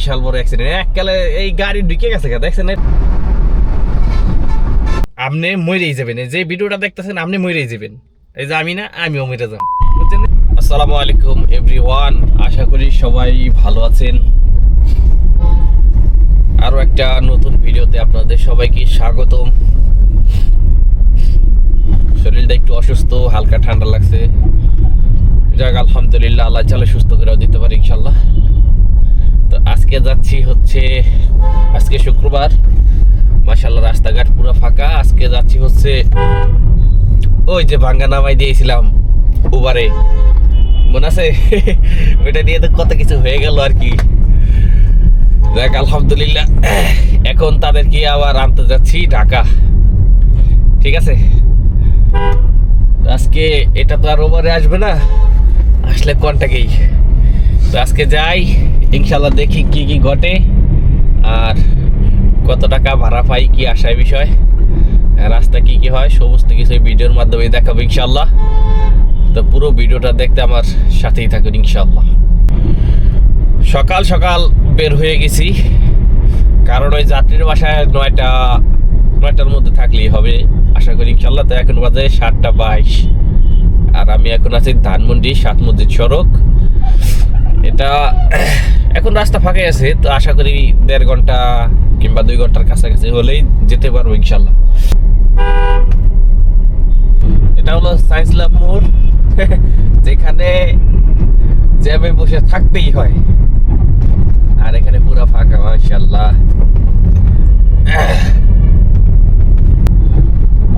বিশাল বড় অ্যাক্সিডেন্ট এককালে এই গাড়ি ঢুকে গেছে দেখছেন আপনি মরেই যাবেন যে ভিডিওটা দেখতেছেন আপনি মরেই যাবেন এই যে আমি না আমিও মরে যাব বুঝছেন আসসালামু আলাইকুম এভরিওয়ান আশা করি সবাই ভালো আছেন আরো একটা নতুন ভিডিওতে আপনাদের সবাইকে স্বাগতম শরীরটা একটু অসুস্থ হালকা ঠান্ডা লাগছে যাক আলহামদুলিল্লাহ আল্লাহ চালে সুস্থ করে দিতে পারে ইনশাআল্লাহ তো আজকে যাচ্ছি হচ্ছে আজকে শুক্রবার মাশাআল্লাহ রাস্তাঘাট পুরো ফাঁকা আজকে যাচ্ছি হচ্ছে ওই যে ভাঙ্গা নামাই দিয়েছিলাম উবারে মনে আছে ওইটা নিয়ে তো কত কিছু হয়ে গেল আর কি যাক আলহামদুলিল্লাহ এখন তাদেরকে আবার আনতে যাচ্ছি ঢাকা ঠিক আছে আজকে এটা তো আর ওভারে আসবে না আসলে কোনটাকেই তো আজকে যাই ইনশাআল্লাহ দেখি কি কি ঘটে আর কত টাকা ভাড়া পাই কি আশায় বিষয় রাস্তা কি কি হয় সমস্ত কিছু ভিডিওর মাধ্যমে দেখাবো ইনশাআল্লাহ তো পুরো ভিডিওটা দেখতে আমার সাথেই থাকুন ইনশাআল্লাহ সকাল সকাল বের হয়ে গেছি কারণ ওই যাত্রীর বাসায় নয়টার মধ্যে থাকলেই হবে আশা করি ইনশাআল্লাহ তো এখন বাজে 7:22 আর আমি এখন আছি ধানমন্ডি 7 মসজিদ সড়ক এটা এখন রাস্তা ফাঁকা আছে তো আশা করি 1.5 ঘন্টা কিংবা 2 ঘন্টার কাছাকাছি হলেই যেতে পারবো ইনশাআল্লাহ এটা হলো সায়েন্স ল্যাব মোড় যেখানে জ্যামে বসে থাকতেই হয় আর এখানে পুরো ফাঁকা মাশাআল্লাহ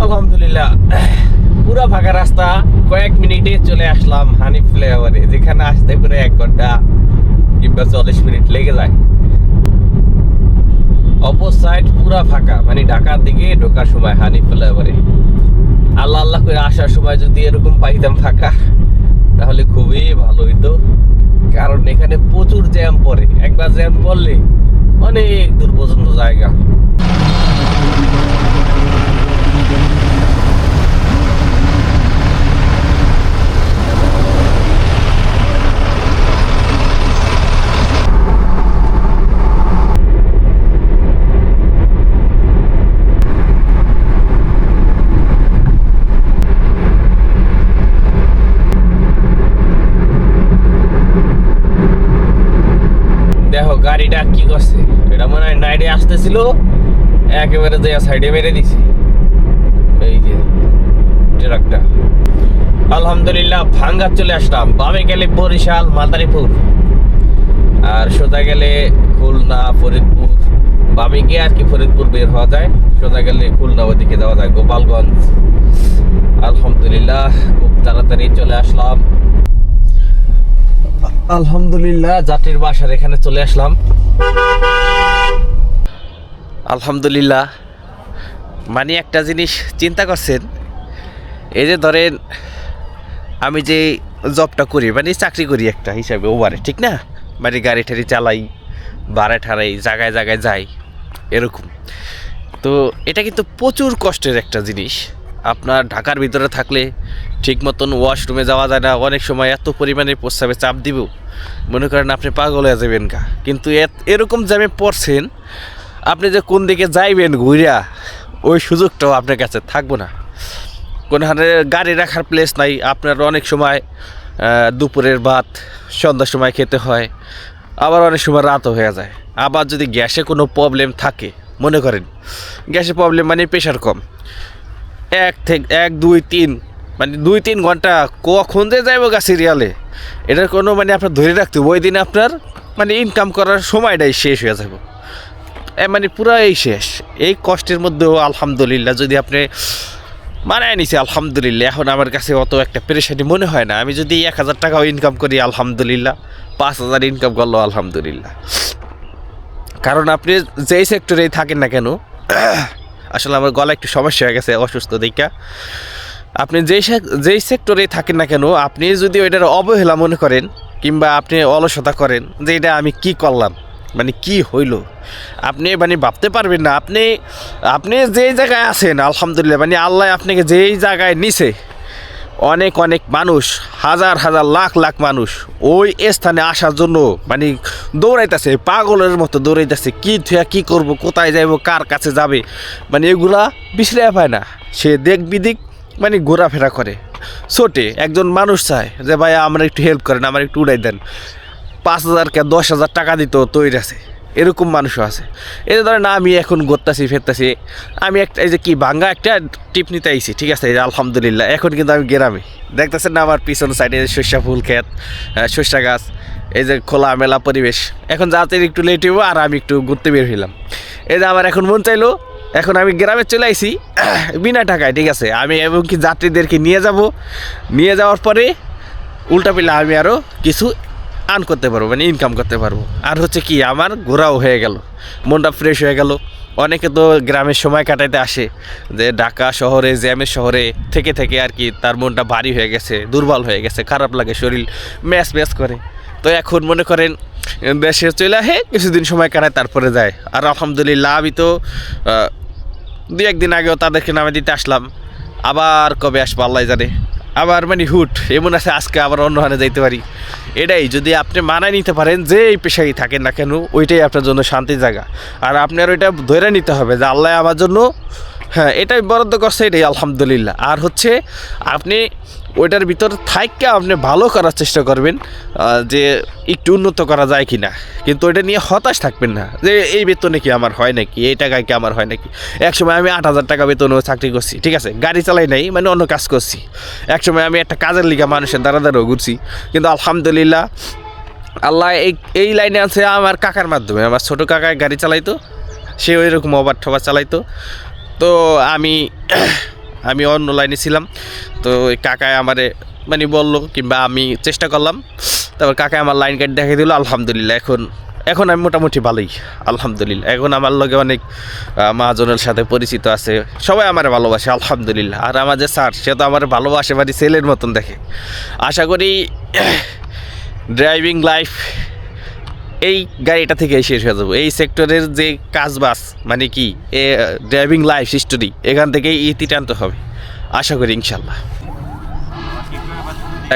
আলহামদুলিল্লাহ পুরো ফাঁকা রাস্তা কয়েক মিনিটে চলে আসলাম হানিফ ফ্লাইওভারে যেখানে আসতে করে 1 ঘন্টা কিংবা 40 মিনিট লেগে যায় অপর সাইড পুরো ফাঁকা মানে ঢাকার দিকে ঢোকার সময় হানিফ ফ্লাইওভারে আল্লাহ আল্লাহ করে আসার সময় যদি এরকম পাইতাম ফাঁকা তাহলে খুবই ভালো হইতো কারণ এখানে প্রচুর জ্যাম পড়ে একবার জ্যাম পড়লে অনেক দূর পর্যন্ত জায়গা দেখো গাড়িটা কি করছে এটা মনে হয় নাইডে আসতেছিল একেবারে যে সাইডে মেরে দিছে এই যে ট্রাকটা আলহামদুলিল্লাহ ভাঙ্গা চলে আসলাম বামে গেলে বরিশাল মাদারীপুর আর সোজা গেলে খুলনা ফরিদপুর বামে গিয়ে আর কি ফরিদপুর বের হওয়া যায় সোজা গেলে খুলনা ওদিকে যাওয়া যায় গোপালগঞ্জ আলহামদুলিল্লাহ খুব তাড়াতাড়ি চলে আসলাম আলহামদুলিল্লাহ যাত্রীর বাসার এখানে চলে আসলাম আলহামদুলিল্লাহ মানে একটা জিনিস চিন্তা করছেন এই যে ধরেন আমি যে জবটা করি মানে চাকরি করি একটা হিসাবে ওভারে ঠিক না মানে গাড়ি ঠাড়ি চালাই বাড়ায় ঠাড়াই জায়গায় জায়গায় যাই এরকম তো এটা কিন্তু প্রচুর কষ্টের একটা জিনিস আপনার ঢাকার ভিতরে থাকলে ঠিক মতন ওয়াশরুমে যাওয়া যায় না অনেক সময় এত পরিমাণে প্রস্রাবে চাপ দিব মনে করেন আপনি পাগল হয়ে যাবেন গা কিন্তু এরকম জ্যামে পড়ছেন আপনি যে কোন দিকে যাইবেন ঘুরিয়া ওই সুযোগটাও আপনার কাছে থাকবো না কোনখানে গাড়ি রাখার প্লেস নাই আপনার অনেক সময় দুপুরের ভাত সন্ধ্যার সময় খেতে হয় আবার অনেক সময় রাতও হয়ে যায় আবার যদি গ্যাসে কোনো প্রবলেম থাকে মনে করেন গ্যাসের প্রবলেম মানে প্রেশার কম 1 2 3 মানে 2-3 ঘন্টা কখন যে যাইব গা সিরিয়ালে এটার কোনো মানে আপনার ধরে রাখতে ওই দিন আপনার মানে ইনকাম করার সময়টাই শেষ হয়ে যাব মানে পুরাই শেষ এই কষ্টের মধ্যেও আলহামদুলিল্লাহ যদি আপনি মানায় নিছি আলহামদুলিল্লাহ এখন আমার কাছে অত একটা পেরেশানি মনে হয় না আমি যদি 1000 টাকাও ইনকাম করি আলহামদুলিল্লাহ 5000 ইনকাম করলো আলহামদুলিল্লাহ কারণ আপনি যেই সেক্টরেই থাকেন না কেন আসলে আমার গলা একটু সমস্যা হয়ে গেছে অসুস্থ দেখা আপনি যেই সেক্টরে থাকেন না কেন আপনি যদি ওইটার অবহেলা মনে করেন কিংবা আপনি অলসতা করেন যে এটা আমি কি করলাম মানে কি হইল আপনি মানে ভাবতে পারবেন না আপনি যেই জায়গায় আছেন আলহামদুলিল্লাহ মানে আল্লাহ আপনাকে যেই জায়গায় নিছে অনেক অনেক মানুষ, হাজার হাজার লাখ লাখ মানুষ ওই স্থানে আসার জন্য মানে দৌড়াইতেছে, পাগলের মতো দৌড়াইতেছে, কি থুয়া কী করবো, কোথায় যাইবো, কার কাছে যাবে, মানে এগুলা বিশ্রায় পায় না। সে দেখ বিদিক মানে ঘোরাফেরা করে, ছোটে একজন মানুষ চায় যে ভাই আমরা একটু হেল্প করেন, আমার একটু উড়াই দেন, 5,000 কে 10,000 টাকা দিতেও তৈরি আছে, এরকম মানুষও আছে। এই যে ধরেন আমি এখন ঘুরতাছি ফেরতাছি, আমি একটা এই যে কি ভাঙ্গা একটা টিপ নিতে আইছি, ঠিক আছে, এই যে আলহামদুলিল্লাহ এখন কিন্তু আমি গ্রামে, দেখতেছেন না আমার পিছন সাইডে সর্ষা ফুল ক্ষেত, সর্ষা গাছ, এই যে খোলা মেলা পরিবেশ। এখন যাতে একটু লেট হইব আর আমি একটু ঘুরতে বের হইলাম। এই যে আমার এখন মন চাইলো, এখন আমি গ্রামে চলে আইছি বিনা টাকায়, ঠিক আছে, আমি এবং কি যাত্রীদেরকে নিয়ে যাওয়ার পরে উল্টা পেলে আমি আরও কিছু আর্ন করতে পারবো, মানে ইনকাম করতে পারবো। আর হচ্ছে কি আমার ঘোরাও হয়ে গেল, মনটা ফ্রেশ হয়ে গেল। অনেকে তো গ্রামের সময় কাটাইতে আসে, যে ঢাকা শহরে জ্যামের শহরে থেকে থেকে আর কি তার মনটা ভারী হয়ে গেছে, দুর্বল হয়ে গেছে, খারাপ লাগে, শরীর ম্যাচ ম্যাচ করে। তো এখন মনে করেন দেশে চলে আসে, কিছুদিন সময় কাটায় তারপরে যায়। আর আলহামদুলিল্লাহ আমি তো 2-1 দিন আগেও তাদেরকে নামে দিতে আসলাম, আবার কবে আসবো আল্লাহ জানে। আবার মানে হুট এমন আছে আজকে আবার অন্য হানে যাইতে পারি। এটাই যদি আপনি মানায় নিতে পারেন যে এই পেশায় থাকেন না কেন, ওইটাই আপনার জন্য শান্তির জায়গা। আর আপনার ওইটা ধরে নিতে হবে যে আল্লাহ আমার জন্য হ্যাঁ এটাই বরাদ্দ করছে, এটাই আলহামদুলিল্লাহ। আর হচ্ছে আপনি ওইটার ভিতর থাইকে আপনি ভালো করার চেষ্টা করবেন, যে একটু উন্নত করা যায় কি না, কিন্তু ওইটা নিয়ে হতাশ থাকবেন না যে এই বেতনে কি আমার হয় নাকি, এই টাকায় কি আমার হয় নাকি। একসময় আমি 8,000 টাকা বেতনেও চাকরি করছি, ঠিক আছে, গাড়ি চালাই নাই, মানে অন্য কাজ করছি। একসময় আমি একটা কাজের লিগা মানুষের দ্বারা ঘুরছি, কিন্তু আলহামদুলিল্লাহ আল্লাহ এই লাইনে আছে আমার কাকার মাধ্যমে। আমার ছোটো কাকায় গাড়ি চালাইতো, সে ওই রকম ওভার ঠোবার চালাইতো, তো আমি অন্য লাইনে ছিলাম। তো ওই কাকায় আমারে মানে বললো, কিংবা আমি চেষ্টা করলাম, তারপর কাকায় আমার লাইন কার্ড দেখিয়ে দিল। আলহামদুলিল্লাহ এখন আমি মোটামুটি ভালোই, আলহামদুলিল্লাহ। এখন আমার লগে অনেক মহাজনের সাথে পরিচিত আছে, সবাই আমার ভালোবাসে আলহামদুলিল্লাহ। আর আমার যে স্যার, সে তো আমার ভালোবাসে, মানে ছেলের মতন দেখে। আশা করি ড্রাইভিং লাইফ এই গাড়িটা থেকেই শেষ হয়ে যাবো। এই সেক্টরের যে কাজবাজ মানে কি ড্রাইভিং লাইফ হিস্টোরি, এখান থেকেই ইতি টানতে হবে আশা করি ইনশাল্লাহ।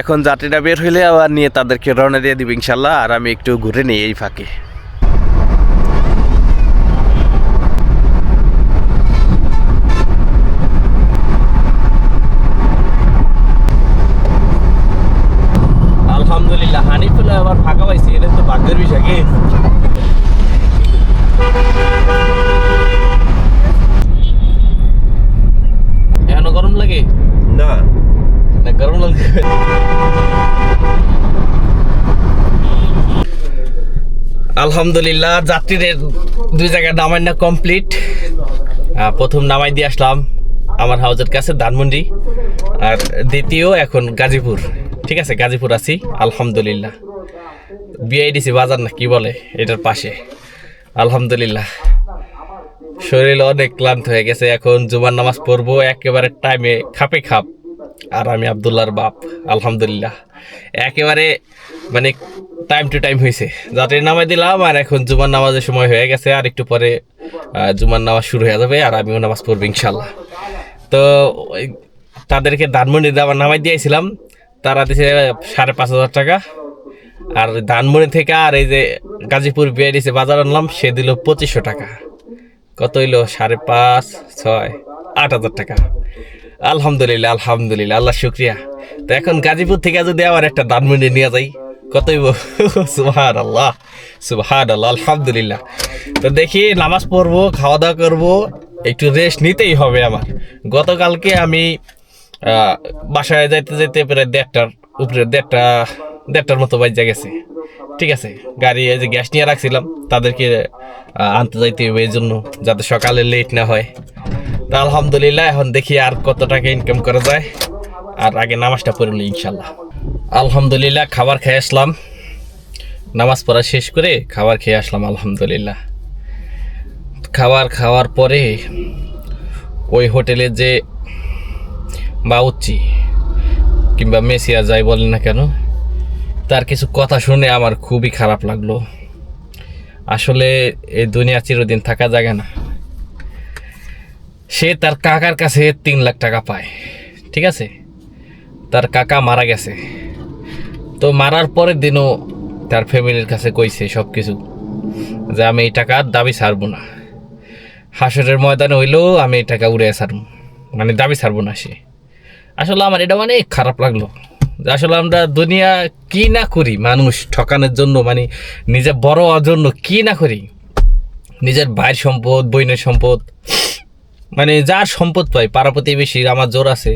এখন যাত্রীরা বের হইলে আবার নিয়ে তাদেরকে রওনা দিয়ে দিব ইনশাল্লাহ। আর আমি একটু ঘুরে নিই এই ফাঁকে। আলহামদুলিল্লাহ হানিফ হলে আবার ফাঁকা পাইছি, এটা তো ভাগ্যের বিষয় কি। এখনো গরম লাগে না, গরম লাগে। আলহামদুলিল্লাহ যাত্রীদের 2 জায়গায় নামাই না কমপ্লিট। প্রথম নামাই দিয়ে আসলাম আমার হাউজের কাছে ধানমন্ডি, আর দ্বিতীয় এখন গাজীপুর, ঠিক আছে, গাজীপুর আছি আলহামদুলিল্লাহ। বিআইডিসি বাজার না কি বলে এটার পাশে। আলহামদুলিল্লাহ শরীর অনেক ক্লান্ত হয়ে গেছে, এখন জুমার নামাজ পড়বো একেবারে টাইমে, খাপে খাপ। আর আমি আব্দুল্লাহর বাপ আলহামদুলিল্লাহ, একেবারে মানে টাইম টু টাইম হয়েছে। যাত্রী নামাই দিলাম, আর এখন জুমার নামাজের সময় হয়ে গেছে, আর একটু পরে জুমার নামাজ শুরু হয়ে যাবে, আর আমিও নামাজ পড়বো ইনশাল্লাহ। তো তাদেরকে ধানমন্ডি আবার নামাই দিয়েছিলাম, তারা দিয়েছে 5,500 টাকা। আর ধানমন্ডি থেকে আর এই যে গাজীপুর বিআইডিসি বাজার আনলাম, সে দিল 2,500 টাকা। কত হইলো? 5,500, 6, 8,000 টাকা। আলহামদুলিল্লাহ আলহামদুলিল্লাহ, আল্লাহ শুক্রিয়া। তো এখন গাজীপুর থেকে যদি আবার একটা ধানমন্ডি নিয়ে যাই, কত হইব? সুবহানাল্লাহ সুবহানাল্লাহ, আলহামদুলিল্লাহ। তো দেখি নামাজ পড়বো, খাওয়া দাওয়া করবো, একটু রেস্ট নিতেই হবে আমার। গতকালকে আমি বাসায় যাইতে যাইতে প্রায় 1:30টার উপরে, 1:30টার মতো বাজে গেছে, ঠিক আছে। গাড়ি এই যে গ্যাস নিয়ে রাখছিলাম, তাদেরকে আনতে যাইতে হবে এই জন্য, যাতে সকালে লেট না হয়। তা আলহামদুলিল্লাহ এখন দেখি আর কত টাকা ইনকাম করা যায়, আর আগে নামাজটা পড়ে নিই ইনশাল্লাহ। আলহামদুলিল্লাহ খাবার খেয়ে আসলাম, নামাজ পড়া শেষ করে খাবার খেয়ে আসলাম আলহামদুলিল্লাহ। খাওয়ার পরে ওই হোটেলে যে বাউচ্চি কিংবা মেসিয়া যাই বলেন না কেন, তার কিছু কথা শুনে আমার খুবই খারাপ লাগলো। আসলে এই দুনিয়া চিরদিন থাকা জায়গা না। সে তার কাকার কাছে 3 লাখ টাকা পায়, ঠিক আছে। তার কাকা মারা গেছে। তো মারার পরের দিনও তার ফ্যামিলির কাছে কইছে সব কিছু, যে আমি এই টাকার দাবি ছাড়বো না, হাসরের ময়দানে হইলেও আমি এই টাকা উড়ে ছাড়বো, মানে দাবি ছাড়বো না সে। আসলে আমার এটা অনেক খারাপ লাগলো, যে আসলে আমরা দুনিয়া কি না করি মানুষ ঠকানোর জন্য, মানে নিজে বড় হওয়ার জন্য কি না করি, নিজের ভাইয়ের সম্পদ, বোনের সম্পদ, মানে যার সম্পদ পাই, পাড়া প্রতিবেশী আমার জোর আছে,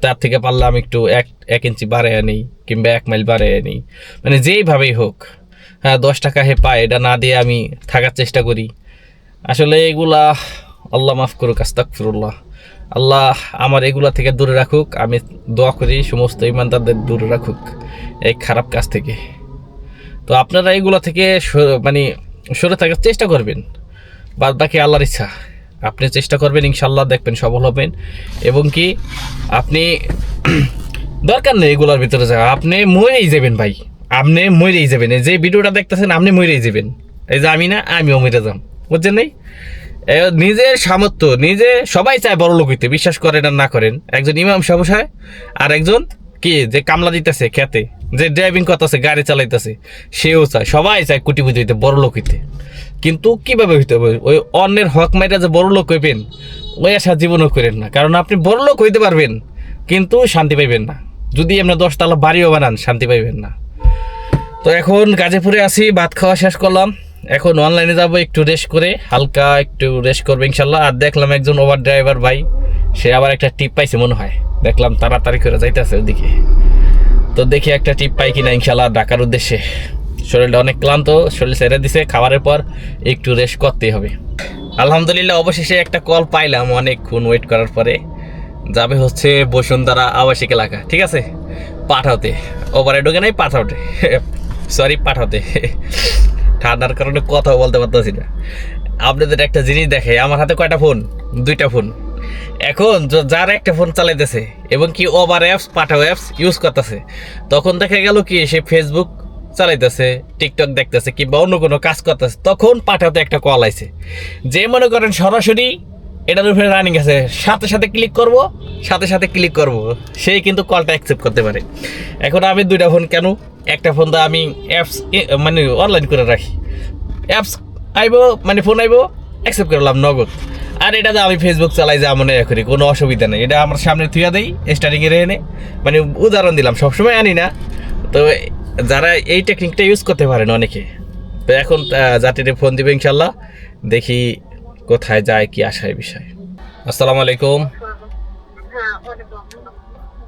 তার থেকে পারলে আমি একটু এক ইঞ্চি বাড়াইয়া নিই, কিংবা 1 মাইল বাড়াইয়া নিই, মানে যেইভাবেই হোক। হ্যাঁ, 10 টাকা হে পায়, এটা না দিয়ে আমি থাকার চেষ্টা করি। আসলে এগুলা আল্লাহ মাফ করুক, আস্তাগফিরুল্লাহ। আল্লাহ আমার এগুলা থেকে দূরে রাখুক। আমি দোয়া করি সমস্ত ইমানদারদের দূরে রাখুক এই খারাপ কাজ থেকে। তো আপনারা এগুলা থেকে মানে সরে থাকার চেষ্টা করবেন, বাদ বাকি আল্লাহর ইচ্ছা। আপনি চেষ্টা করবেন, ইনশাল্লাহ দেখবেন সফল হবেন। এবং কি আপনি দরকার নেই এগুলোর ভিতরে যাওয়া, আপনি মরেই যাবেন ভাই, আপনি মরেই যাবেন। এই যে ভিডিওটা দেখতেছেন আপনি মরেই যাবেন, এই যে আমি না, আমিও মরে যাম, বুঝছেন নেই? নিজের সামর্থ্য নিজে, সবাই চায় বড় লোক হইতে, বিশ্বাস করেন আর না করেন। একজন ইমাম সাহেব চায়, আর একজন কি যে কামলা দিতেছে খেতে, যে ড্রাইভিং করতেছে, গাড়ি চালাইতেছে, সেও চায়, সবাই চায় কোটিপতি হইতে, বড় লোক হইতে। কিন্তু কিভাবে হইতে হবে? ওই অন্যের হক মাইরা যে বড় লোক হইবেন, ওই আশা জীবনও করেন না। কারণ আপনি বড় লোক হইতে পারবেন, কিন্তু শান্তি পাইবেন না। যদি আপনি 10 তলা বাড়িও বানান, শান্তি পাইবেন না। তো এখন গাজীপুরে আছি, ভাত খাওয়া শেষ করলাম, এখন অনলাইনে যাব, একটু রেস্ট করে, হালকা একটু রেস্ট করবো ইনশাল্লাহ। আর দেখলাম একজন ওভার ড্রাইভার ভাই, সে আবার একটা টিপ পাইছে মনে হয়, দেখলাম তাড়াতাড়ি করে যাইতেছে ওদিকে। তো দেখি একটা টিপ পাই কিনা ইনশাল্লাহ, ঢাকার উদ্দেশ্যে। শরীরটা অনেক ক্লান্ত, শরীর ছেড়ে দিছে, খাবারের পর একটু রেস্ট করতেই হবে। আলহামদুলিল্লাহ অবশেষে একটা কল পাইলাম, অনেকক্ষণ ওয়েট করার পরে। যাবে হচ্ছে বসুন্ধরা আবাসিক এলাকা, ঠিক আছে, পাঠাওতে, ওভারে ঢোকে নাই, পাঠাওতে, সরি পাঠাওতে। ঠান্ডার কারণে কথা বলতে পারতেছি না। আপনাদের একটা জিনিস দেখে, আমার হাতে কয়টা ফোন? 2টা ফোন। এখন যারা একটা ফোন চালাইতেছে এবং কি ওভার অ্যাপস, পাঠাও অ্যাপস ইউজ করতেছে, তখন দেখা গেল কি সে ফেসবুক চালাইতেছে, টিকটক দেখতেছে, কিংবা অন্য কোনো কাজ করতেছে, তখন পাঠাতে একটা কল আইছে, যে মনে করেন সরাসরি এটার উপরে রানিং আছে, সাথে সাথে ক্লিক করব, সেই কিন্তু কলটা অ্যাকসেপ্ট করতে পারে। এখন আমি 2টা ফোন কেন? একটা ফোন তো আমি অ্যাপস মানে অনলাইন করে রাখি, অ্যাপস আইবো, মানে ফোন আইবো, অ্যাকসেপ্ট করলাম নগদ। আর এটা তো আমি ফেসবুক চালাই, যা মনে করি, কোনো অসুবিধা নেই। এটা আমার সামনে থুয়া দেই, স্টার্টিংয়ে রেনে, মানে উদাহরণ দিলাম, সবসময় আনি না। তো যারা এই টেকনিকটা ইউজ করতে পারেন অনেকে, তো এখন যাত্রীদের ফোন দিবে ইনশাল্লাহ, দেখি কোথায় যায়, কি আশায় বিষয়। আসসালামু আলাইকুম,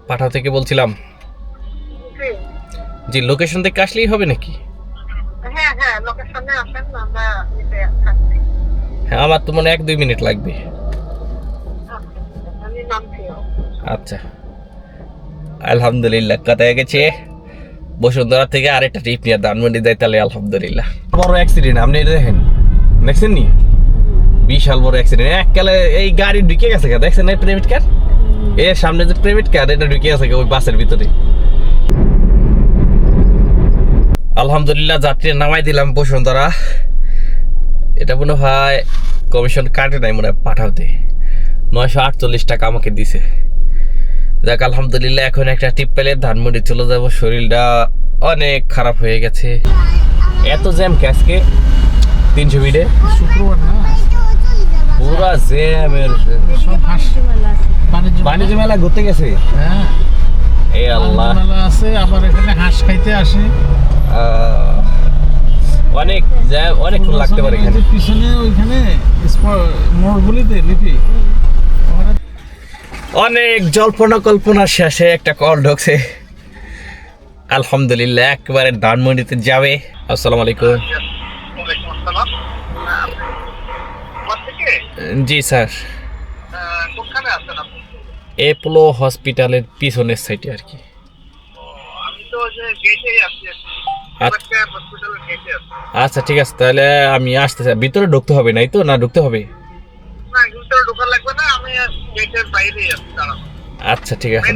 পাঠাও থেকে বলছিলাম। জি, লোকেশন থেকে আসলেই হবে নাকি? হ্যাঁ, আমার তো মনে 1-2 মিনিট লাগবে। আচ্ছা, আলহামদুলিল্লাহ। কোথায় গেছে? বসুন্ধরা থেকে আরেকটা ট্রিপ নিয়ে ধানমন্ডি যাই, তাহলে আলহামদুলিল্লাহ। বড় অ্যাক্সিডেন্ট আপনি দেখেন, দেখছেন নি? বিশাল বড় অ্যাক্সিডেন্ট, এককালে এই গাড়ি ঢুকে গেছে, দেখছেন না? প্রাইভেট কার, এর সামনে যে প্রাইভেট কার, এটা ঢুকে গেছে ওই বাসের ভিতরে। আলহামদুলিল্লাহ যাত্রী নামাই দিলাম বসুন্ধরা। এটা মনে হয় কমিশন কাটে নাই মনে হয়, পাঠাওতে 948 টাকা আমাকে দিছে। যাক আলহামদুলিল্লাহ, এখন একটা টিপ পেলে ধানমন্ডি চলে যাব। শরীরটা অনেক খারাপ হয়ে গেছে। এত জ্যাম কে আজকে? 300 মিনিটে শুক্রবার না, পুরা জ্যামের। বাণিজ্য মেলা ঘুরতে গেছে। হ্যাঁ, এই আল্লাহ আছে, আবার এখানে হাঁস খাইতে আসে। অনেক জ্যাম, অনেকক্ষণ লাগতে পারে এখানে। পিছনে ওইখানে মোড়গুলিতে লিপি অনেক জল্পনা কল্পনা শেষে একটা কল ঢুকছে। আলহামদুলিল্লাহ একবারে ধানমন্ডিতে যাবে। আসসালামু আলাইকুম। জি স্যার, এপোলো হসপিটালের পিছনের সাইডে আর কি। আচ্ছা ঠিক আছে, তাহলে আমি আসতেছি। ভিতরে ঢুকতে হবে নাই তো? না ঢুকতে হবে? আচ্ছা ঠিক আছে,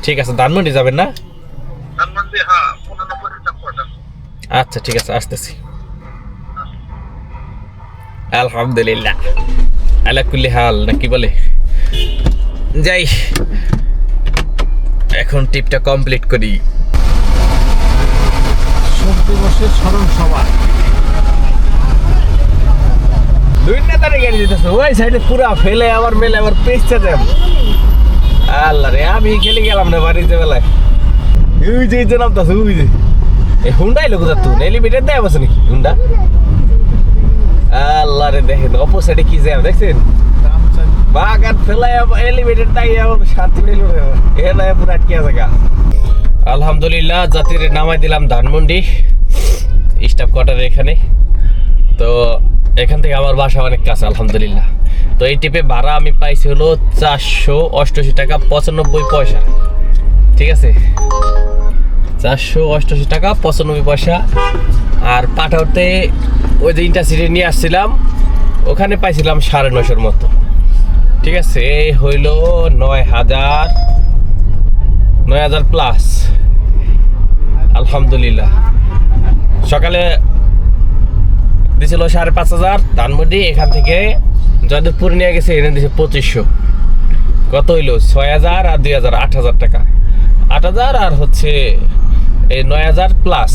ঠিক আছে। ধানমন্ডি যাবেন না? আচ্ছা ঠিক আছে, আসতেছি। আলহামদুলিল্লাহ আলা কুল্লি হাল, নাকি বলে যাই। এখন ট্রিপটা কমপ্লিট করি। শোক দিবসের স্মরণ সভা। দুই নেতারে গাড়ি যেতেছে ওই সাইডে পুরা ফেলে আবার মেলে আবার পেছতে দেব। আল্লাহ রে, আমি খেলে গেলাম না বাড়িতে বেলায়। ওই যে নামতাছে ওই যে এই হুন্ডাই লোক তো এলিভেটর দেয় বসে নাকি হুন্ডা। আল্লাহ রে, দেখেন অপোসাইডে কি জ্যাম দেখছেন, বাগান ফেলায় এলিভেটর তাই আমার শান্তি পেল না, পুরো আটকে আছে গা। আলহামদুলিল্লাহ যাত্রীর নামাই দিলাম ধানমন্ডি স্টাফ কোয়ার্টারে এখানে। তো এখান থেকে আমার বাসা অনেক কাছে আলহামদুলিল্লাহ। তো এই ট্রিপে ভাড়া আমি পাইছি হলো 488 টাকা 95 পয়সা। ঠিক আছে, 488 টাকা 95 পয়সা। আর পাঠাতে ওই যে ইন্টারসিটি নিয়ে আসছিলাম ওখানে পাইছিলাম 950 মতো। ঠিক আছে, এই হইল 9,000 প্লাস আলহামদুলিল্লাহ। সকালে দিছিল 5,500 ধানমন্ডি, এখান থেকে যাদবপুর নিয়ে গেছে এনে দিছে 2500। কত হইলো 6,000 আর 2,000 8,000 টাকা। 8,000 আর হচ্ছে এই 9,000 প্লাস।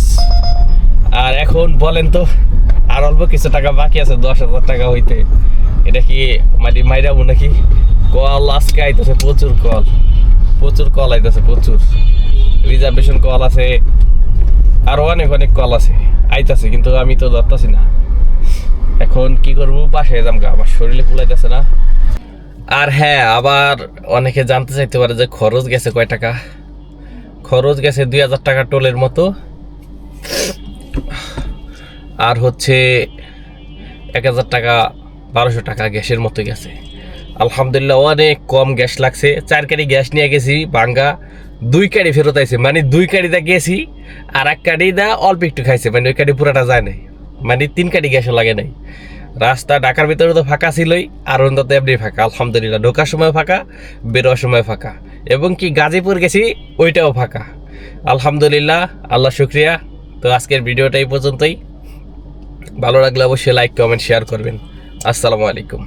আর এখন বলেন তো আর অল্প কিছু টাকা বাকি আছে 10,000 টাকা হইতে। এটা কি মাইরাবো নাকি? কল আজকে আইতেছে প্রচুর কল আইতেছে, প্রচুর রিজার্ভেশন কল আছে, আরো অনেক কল আছে আইতাছে, কিন্তু আমি তো ধরতেছি না। এখন কি করবো, বাসায় যাম গা, আমার শরীরে ফুলাইতেছে না। আর হ্যাঁ, আবার অনেকে জানতে চাইতে পারে যে খরচ গেছে কয় টাকা। খরচ গেছে 2,000 টাকা টোলের মতো, আর হচ্ছে 1,000 টাকা 1,200 টাকা গ্যাসের মতো গেছে। আলহামদুলিল্লাহ অনেক কম গ্যাস লাগছে। 4 গাড়ি গ্যাস নিয়ে গেছি, ভাঙ্গা 2 গাড়ি ফেরত আইছে। মানে 2 গাড়িতে গেছি আর 1 গাড়ি দা অল্প একটু খাইছে, মানে ওই গাড়ি পুরাটা যায় নাই, মানে 3 গাড়ি গ্যাসও লাগে নাই। রাস্তা ঢাকার ভিতরে তো ফাঁকা ছিলই, আর অন্তত এমনি ফাঁকা আলহামদুলিল্লাহ। ঢোকার সময় ফাঁকা, বেরোয়ার সময় ফাঁকা, এবং কি গাজীপুর গেছি ওইটাও ফাঁকা আলহামদুলিল্লাহ। আল্লাহ শুক্রিয়া। তো আজকের ভিডিওটা এই পর্যন্তই। ভালো লাগলে অবশ্যই লাইক কমেন্ট শেয়ার করবেন। আসসালামু আলাইকুম।